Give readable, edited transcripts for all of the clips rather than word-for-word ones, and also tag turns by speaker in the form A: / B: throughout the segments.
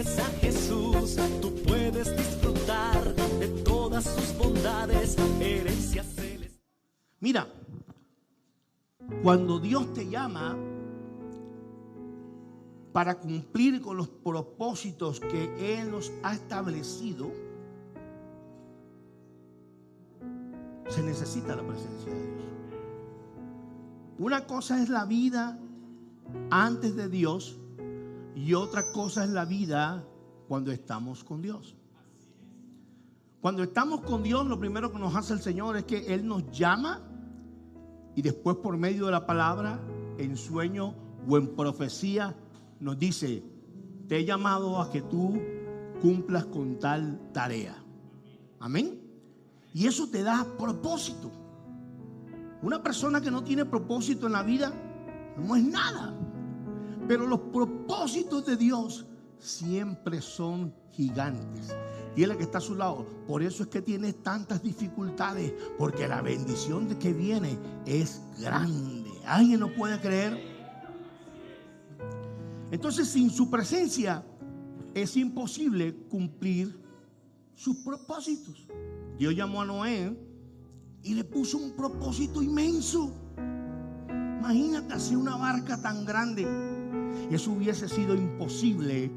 A: sigues a Jesús, tú puedes disfrutar de todas sus bondades, herencia celestial.
B: Mira, cuando Dios te llama para cumplir con los propósitos que Él nos ha establecido, se necesita la presencia de Dios. Una cosa es la vida antes de Dios y otra cosa es la vida cuando estamos con Dios. Cuando estamos con Dios, lo primero que nos hace el Señor es que Él nos llama y después por medio de la palabra, en sueño o en profecía, nos dice: te he llamado a que tú cumplas con tal tarea. Amén. Y eso te da propósito. Una persona que no tiene propósito en la vida no es nada. Pero los propósitos de Dios siempre son gigantes. Dile que está a su lado: por eso es que tienes tantas dificultades, porque la bendición de que viene es grande. ¿Alguien no puede creer? Entonces, sin su presencia es imposible cumplir sus propósitos. Dios llamó a Noé y le puso un propósito inmenso. Imagínate hacer una barca tan grande. Y eso hubiese sido imposible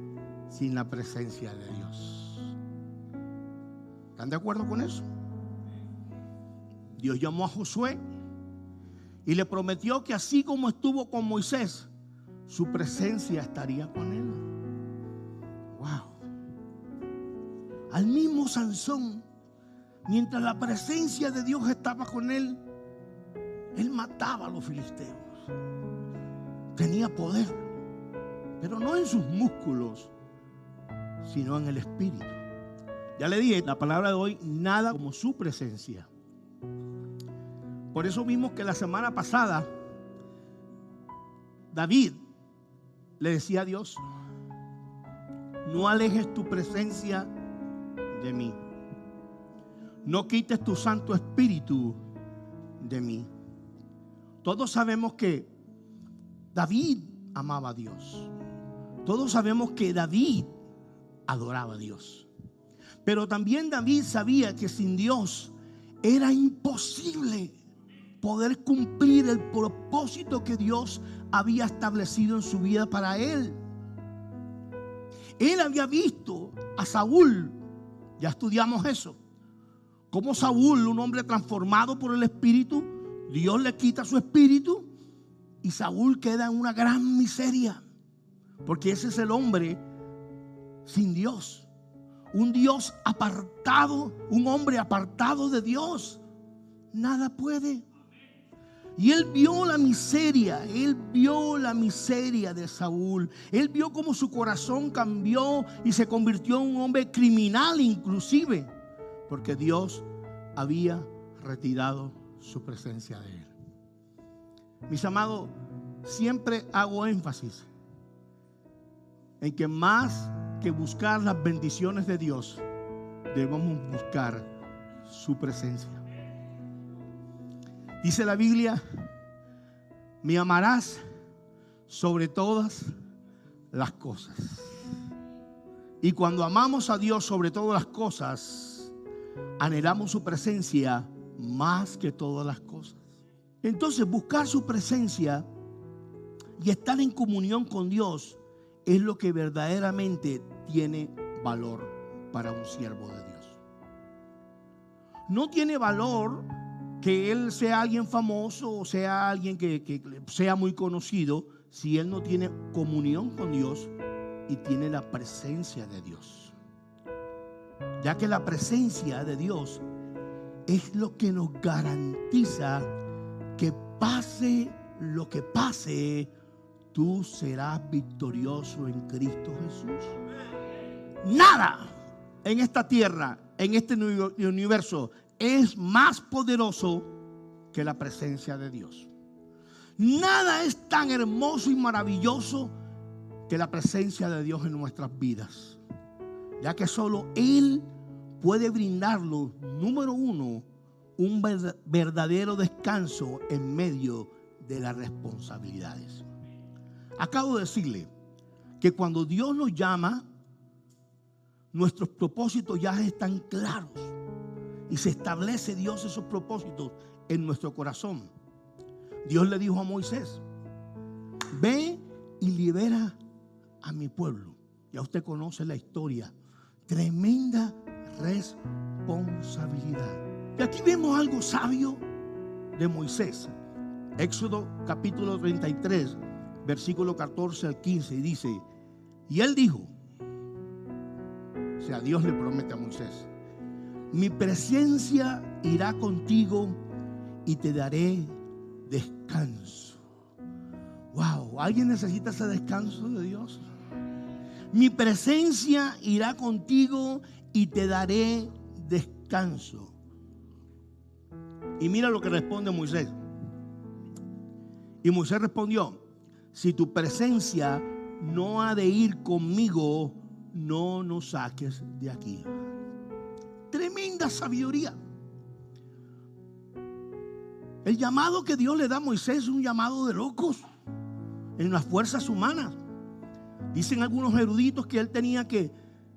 B: sin la presencia de Dios. ¿Están de acuerdo con eso? Dios llamó a Josué y le prometió que así como estuvo con Moisés, su presencia estaría con él. Wow. Al mismo Sansón, mientras la presencia de Dios estaba con él, él mataba a los filisteos. Tenía poder, pero no en sus músculos, sino en el espíritu. Ya le dije, la palabra de hoy, nada como su presencia. Por eso vimos que la semana pasada David le decía a Dios: no alejes tu presencia de mí, no quites tu Santo Espíritu de mí. Todos sabemos que David amaba a Dios. Todos sabemos que David adoraba a Dios. Pero también David sabía que sin Dios era imposible poder cumplir el propósito que Dios había establecido en su vida para él. Él había visto a Saúl, ya estudiamos eso, como Saúl, un hombre transformado por el Espíritu, Dios le quita su espíritu y Saúl queda en una gran miseria, porque ese es el hombre sin Dios, un Dios apartado, un hombre apartado de Dios, nada puede. Y él vio la miseria de Saúl. Él vio cómo su corazón cambió y se convirtió en un hombre criminal inclusive, porque Dios había retirado su presencia de él. Mis amados, siempre hago énfasis en que más que buscar las bendiciones de Dios, debemos buscar su presencia. Dice la Biblia: me amarás sobre todas las cosas. Y cuando amamos a Dios sobre todas las cosas, anhelamos su presencia más que todas las cosas. Entonces, buscar su presencia y estar en comunión con Dios es lo que verdaderamente tiene valor para un siervo de Dios. No tiene valor que él sea alguien famoso o sea alguien que sea muy conocido si él no tiene comunión con Dios y tiene la presencia de Dios. Ya que la presencia de Dios es lo que nos garantiza que pase lo que pase, tú serás victorioso en Cristo Jesús. Nada en esta tierra, en este universo, es más poderoso que la presencia de Dios. Nada es tan hermoso y maravilloso que la presencia de Dios en nuestras vidas, ya que solo Él puede brindarnos, número uno, un verdadero descanso en medio de las responsabilidades. Acabo de decirle que cuando Dios nos llama, nuestros propósitos ya están claros y se establece Dios esos propósitos en nuestro corazón. Dios le dijo a Moisés: ve y libera a mi pueblo. Ya usted conoce la historia. Tremenda responsabilidad. Y aquí vemos algo sabio de Moisés. Éxodo capítulo 33, versículo 14 al 15, y dice: y él dijo, o sea, Dios le promete a Moisés: mi presencia irá contigo y te daré descanso. Wow, ¿alguien necesita ese descanso de Dios? Mi presencia irá contigo y te daré descanso. Y mira lo que responde Moisés. Y Moisés respondió: si tu presencia no ha de ir conmigo, no nos saques de aquí. Tremenda sabiduría. El llamado que Dios le da a Moisés es un llamado de locos en las fuerzas humanas. Dicen algunos eruditos que él tenía que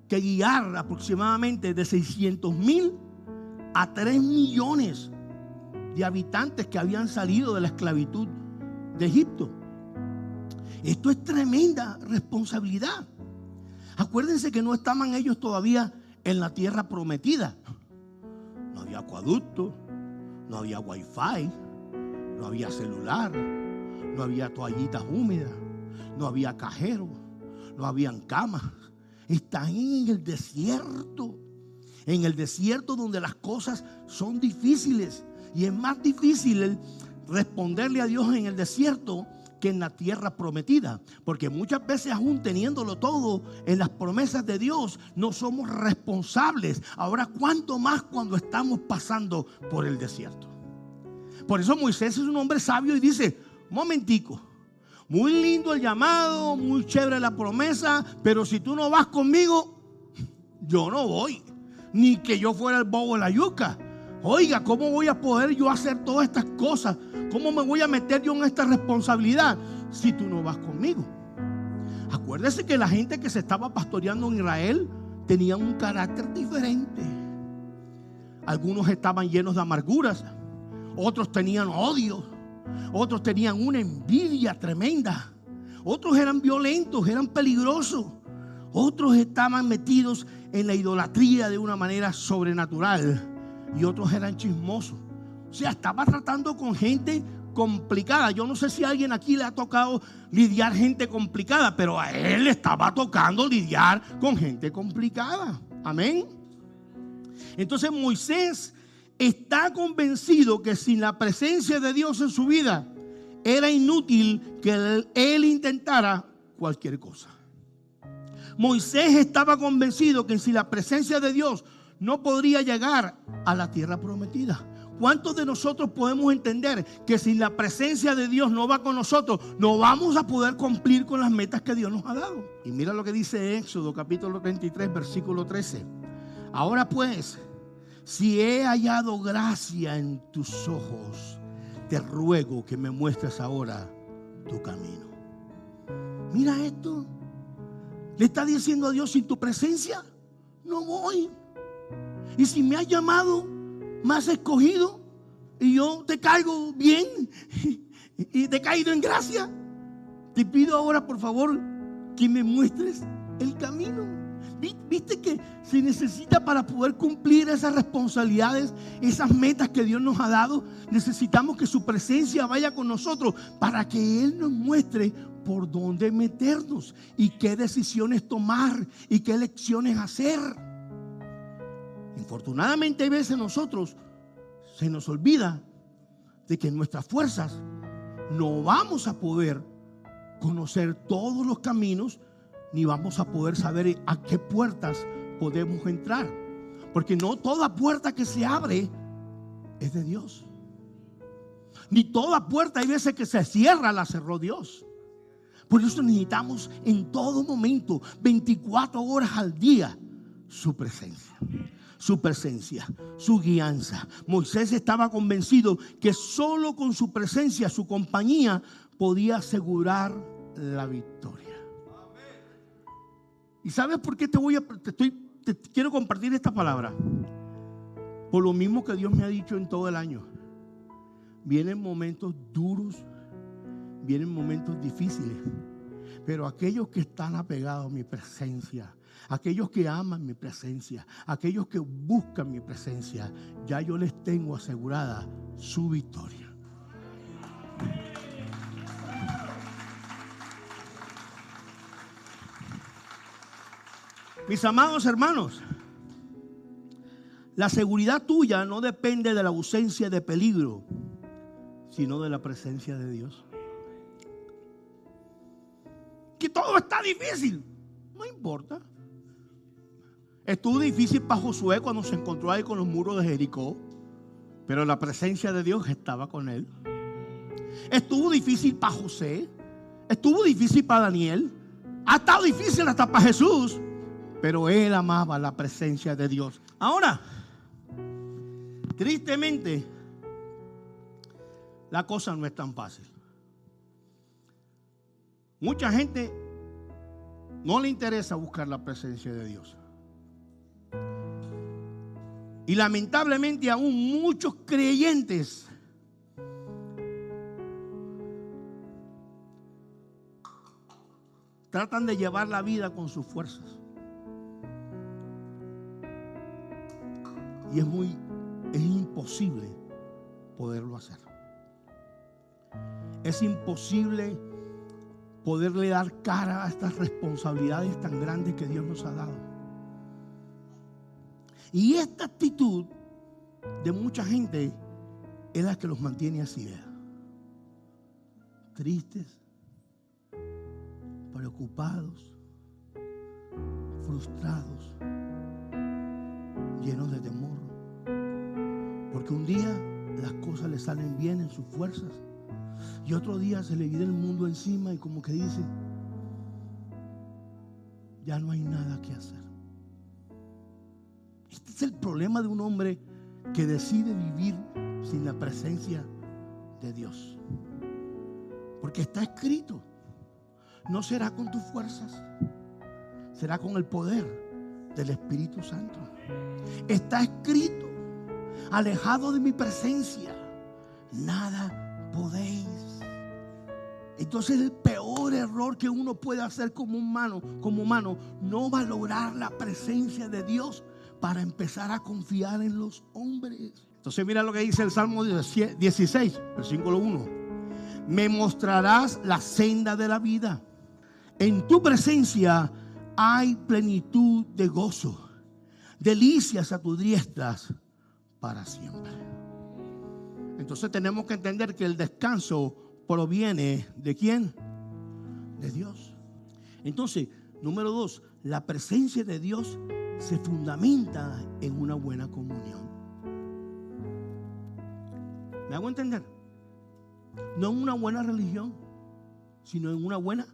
B: guiar aproximadamente de 600,000 a 3 millones de habitantes que habían salido de la esclavitud de Egipto. Esto es tremenda responsabilidad. Acuérdense que no estaban ellos todavía en la tierra prometida. No había acueducto, no había wifi, no había celular, no había toallitas húmedas, no había cajero, no habían camas. Están en el desierto donde las cosas son difíciles. Y es más difícil el responderle a Dios en el desierto que en la tierra prometida, porque muchas veces, aún teniéndolo todo en las promesas de Dios, no somos responsables. Ahora, cuánto más cuando estamos pasando por el desierto. Por eso Moisés es un hombre sabio y dice: momentico, muy lindo el llamado, muy chévere la promesa, pero si tú no vas conmigo, yo no voy. Ni que yo fuera el bobo de la yuca. Oiga, ¿cómo voy a poder yo hacer todas estas cosas? ¿Cómo me voy a meter yo en esta responsabilidad si tú no vas conmigo? Acuérdese que la gente que se estaba pastoreando en Israel tenía un carácter diferente. Algunos estaban llenos de amarguras, otros tenían odio, otros tenían una envidia tremenda, otros eran violentos, eran peligrosos, otros estaban metidos en la idolatría de una manera sobrenatural y otros eran chismosos. O sea, estaba tratando con gente complicada. Yo no sé si a alguien aquí le ha tocado lidiar gente complicada, pero a él le estaba tocando lidiar con gente complicada. Amén. Entonces Moisés está convencido que sin la presencia de Dios en su vida era inútil que él intentara cualquier cosa. Moisés estaba convencido que sin la presencia de Dios no podría llegar a la tierra prometida. ¿Cuántos de nosotros podemos entender que sin la presencia de Dios no va con nosotros, no vamos a poder cumplir con las metas que Dios nos ha dado? Y mira lo que dice Éxodo capítulo 33 versículo 13. Ahora pues, si he hallado gracia en tus ojos, te ruego que me muestres ahora tu camino. Mira esto. Le está diciendo a Dios: sin tu presencia no voy. Y si me has llamado, me has escogido, y yo te caigo bien y te he caído en gracia, te pido ahora por favor que me muestres el camino. Viste que se necesita, para poder cumplir esas responsabilidades, esas metas que Dios nos ha dado, necesitamos que su presencia vaya con nosotros para que Él nos muestre por dónde meternos y qué decisiones tomar y qué elecciones hacer. Infortunadamente, a veces nosotros se nos olvida de que en nuestras fuerzas no vamos a poder conocer todos los caminos, ni vamos a poder saber a qué puertas podemos entrar, porque no toda puerta que se abre es de Dios, ni toda puerta, hay veces que se cierra, la cerró Dios. Por eso necesitamos en todo momento, 24 horas al día, su presencia. Su presencia, su guianza. Moisés estaba convencido que solo con su presencia, su compañía, podía asegurar la victoria. ¿Y sabes por qué te estoy te quiero compartir esta palabra. Por lo mismo que Dios me ha dicho en todo el año. Vienen momentos duros, vienen momentos difíciles. Pero aquellos que están apegados a mi presencia, aquellos que aman mi presencia, aquellos que buscan mi presencia, ya yo les tengo asegurada su victoria. Mis amados hermanos, la seguridad tuya no depende de la ausencia de peligro, sino de la presencia de Dios. Que todo está difícil, no importa. Estuvo difícil para Josué cuando se encontró ahí con los muros de Jericó, pero la presencia de Dios estaba con él. Estuvo difícil para José, estuvo difícil para Daniel, ha estado difícil hasta para Jesús, pero él amaba la presencia de Dios. Ahora, tristemente, la cosa no es tan fácil. Mucha gente no le interesa buscar la presencia de Dios. Y lamentablemente aún muchos creyentes tratan de llevar la vida con sus fuerzas. Y es imposible poderlo hacer. Es imposible poderle dar cara a estas responsabilidades tan grandes que Dios nos ha dado. Y esta actitud de mucha gente es la que los mantiene así, tristes, preocupados, frustrados, llenos de temor. Porque un día las cosas le salen bien en sus fuerzas y otro día se le viene el mundo encima y como que dice, ya no hay nada que hacer. Este es el problema de un hombre que decide vivir sin la presencia de Dios. Porque está escrito, no será con tus fuerzas, será con el poder del Espíritu Santo. Está escrito, alejado de mi presencia, nada podéis. Entonces el peor error que uno puede hacer como humano, no valorar la presencia de Dios para empezar a confiar en los hombres. Entonces mira lo que dice el Salmo 16, versículo 1. Me mostrarás la senda de la vida. En tu presencia hay plenitud de gozo, delicias a tus diestras para siempre. Entonces tenemos que entender que el descanso proviene ¿de quién? De Dios. Entonces, número 2, la presencia de Dios se fundamenta en una buena comunión. ¿Me hago entender? No en una buena religión, sino en una buena.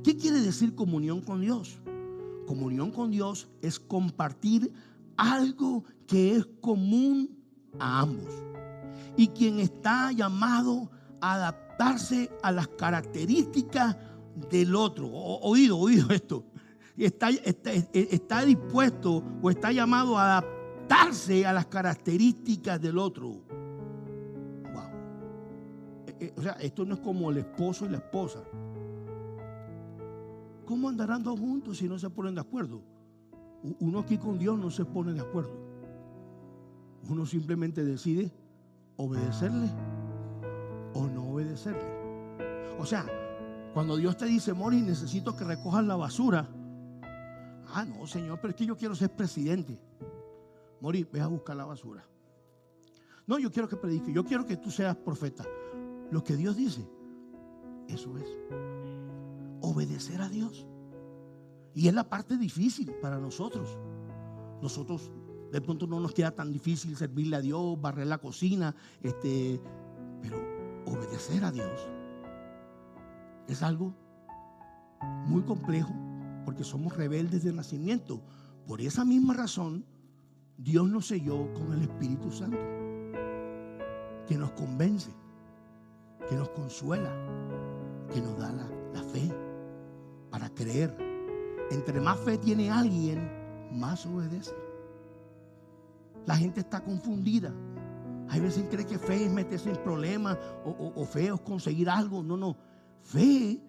B: ¿Qué quiere decir comunión con Dios? Comunión con Dios es compartir algo que es común a ambos. Y quien está llamado a adaptarse a las características del otro. Oído esto. Está dispuesto o está llamado a adaptarse a las características del otro. Wow. O sea, esto no es como el esposo y la esposa. ¿Cómo andarán dos juntos si no se ponen de acuerdo? Uno aquí con Dios no se pone de acuerdo. Uno simplemente decide obedecerle o no obedecerle. O sea, cuando Dios te dice, Mori, necesito que recojas la basura. Ah, no, Señor, pero es que yo quiero ser presidente. Mori, ve a buscar la basura. No, yo quiero que predique, yo quiero que tú seas profeta. Lo que Dios dice, eso es obedecer a Dios. Y es la parte difícil para nosotros. Nosotros de pronto no nos queda tan difícil servirle a Dios, barrer la cocina, pero obedecer a Dios es algo muy complejo porque somos rebeldes de nacimiento. Por esa misma razón, Dios nos selló con el Espíritu Santo, que nos convence, que nos consuela, que nos da la fe para creer. Entre más fe tiene alguien, más obedece. La gente está confundida. Hay veces cree que fe es meterse en problemas o fe es conseguir algo. No. Fe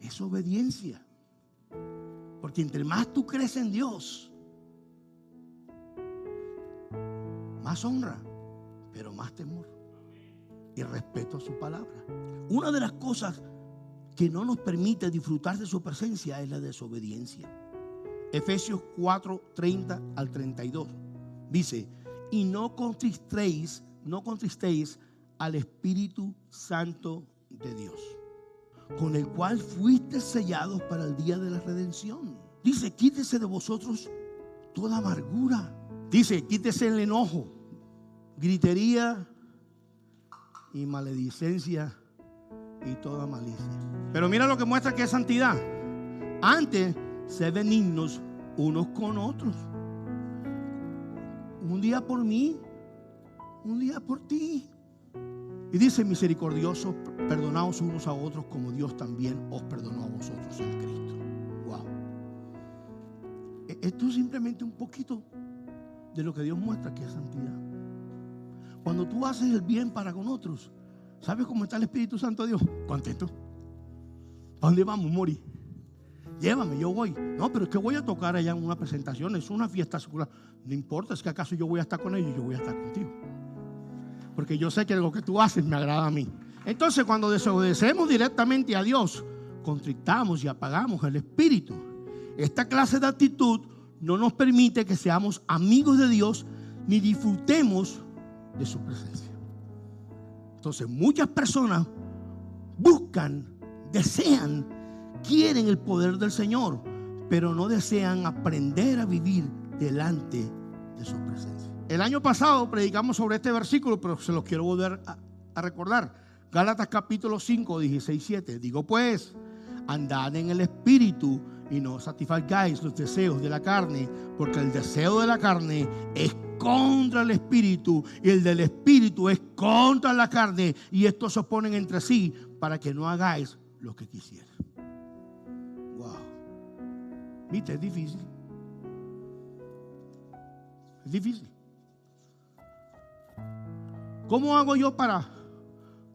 B: es obediencia. Porque entre más tú crees en Dios, más honra, pero más temor y respeto a su palabra. Una de las cosas que no nos permite disfrutar de su presencia es la desobediencia. Efesios 4, 30 al 32 dice: y no contristéis al Espíritu Santo de Dios, con el cual fuiste sellados para el día de la redención. Dice: quítese de vosotros toda amargura. Dice: quítese el enojo, gritería y maledicencia y toda malicia. Pero mira lo que muestra que es santidad. Antes, sed benignos unos con otros. Un día por mí, un día por ti. Y dice: misericordiosos, perdonaos unos a otros como Dios también os perdonó a vosotros en Cristo. Wow. Esto es simplemente un poquito de lo que Dios muestra que es santidad. Cuando tú haces el bien para con otros, ¿sabes cómo está el Espíritu Santo de Dios? Contento. ¿A dónde vamos, Mori? Llévame, yo voy. No, pero es que voy a tocar allá en una presentación, es una fiesta secular. No importa, es que acaso yo voy a estar con ellos, yo voy a estar contigo. Porque yo sé que lo que tú haces me agrada a mí. Entonces, cuando desobedecemos directamente a Dios, contristamos y apagamos el Espíritu. Esta clase de actitud no nos permite que seamos amigos de Dios ni disfrutemos de su presencia. Entonces, muchas personas buscan, desean, quieren el poder del Señor, pero no desean aprender a vivir delante de su presencia. El año pasado predicamos sobre este versículo, pero se los quiero volver a recordar. Gálatas capítulo 5, 16, 7. Digo pues, andad en el Espíritu y no satisfagáis los deseos de la carne, porque el deseo de la carne es contra el Espíritu y el del Espíritu es contra la carne, y estos se oponen entre sí para que no hagáis lo que quisieran. Wow. ¿Viste? Es difícil. Es difícil. ¿Cómo hago yo para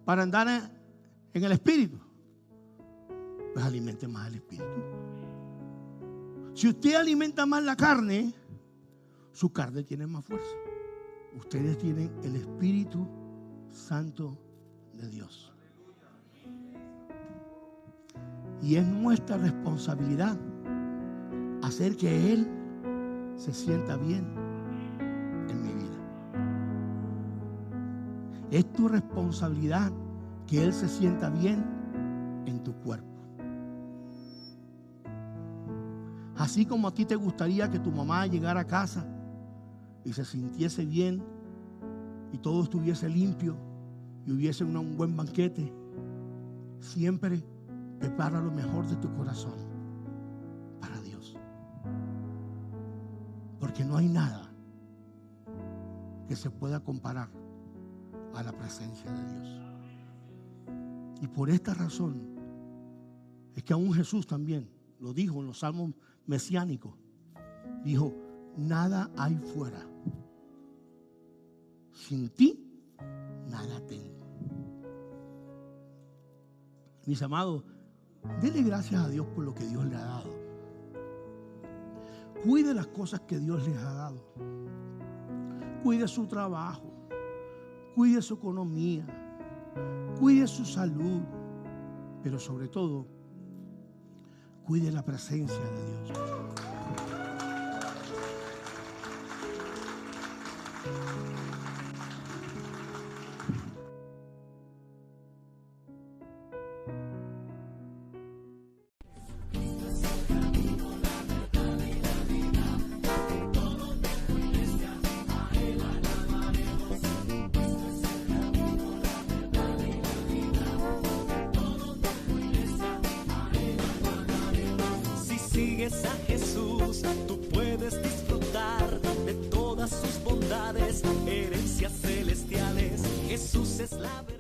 B: andar en el Espíritu? Pues alimente más el Espíritu. Si usted alimenta más la carne, su carne tiene más fuerza. Ustedes tienen el Espíritu Santo de Dios. Y es nuestra responsabilidad hacer que Él se sienta bien en mi vida. Es tu responsabilidad que Él se sienta bien en tu cuerpo. Así como a ti te gustaría que tu mamá llegara a casa y se sintiese bien y todo estuviese limpio y hubiese un buen banquete, siempre prepara lo mejor de tu corazón para Dios. Porque no hay nada que se pueda comparar a la presencia de Dios. Y por esta razón es que aún Jesús también lo dijo en los salmos mesiánicos. Dijo: nada hay fuera. Sin ti, nada tengo. Mis amados, dele gracias a Dios por lo que Dios le ha dado. Cuide las cosas que Dios les ha dado. Cuide su trabajo. Cuide su economía. Cuide su salud. Pero sobre todo, cuide la presencia de Dios.
A: A Jesús, tú puedes disfrutar de todas sus bondades, herencias celestiales. Jesús es la verdad.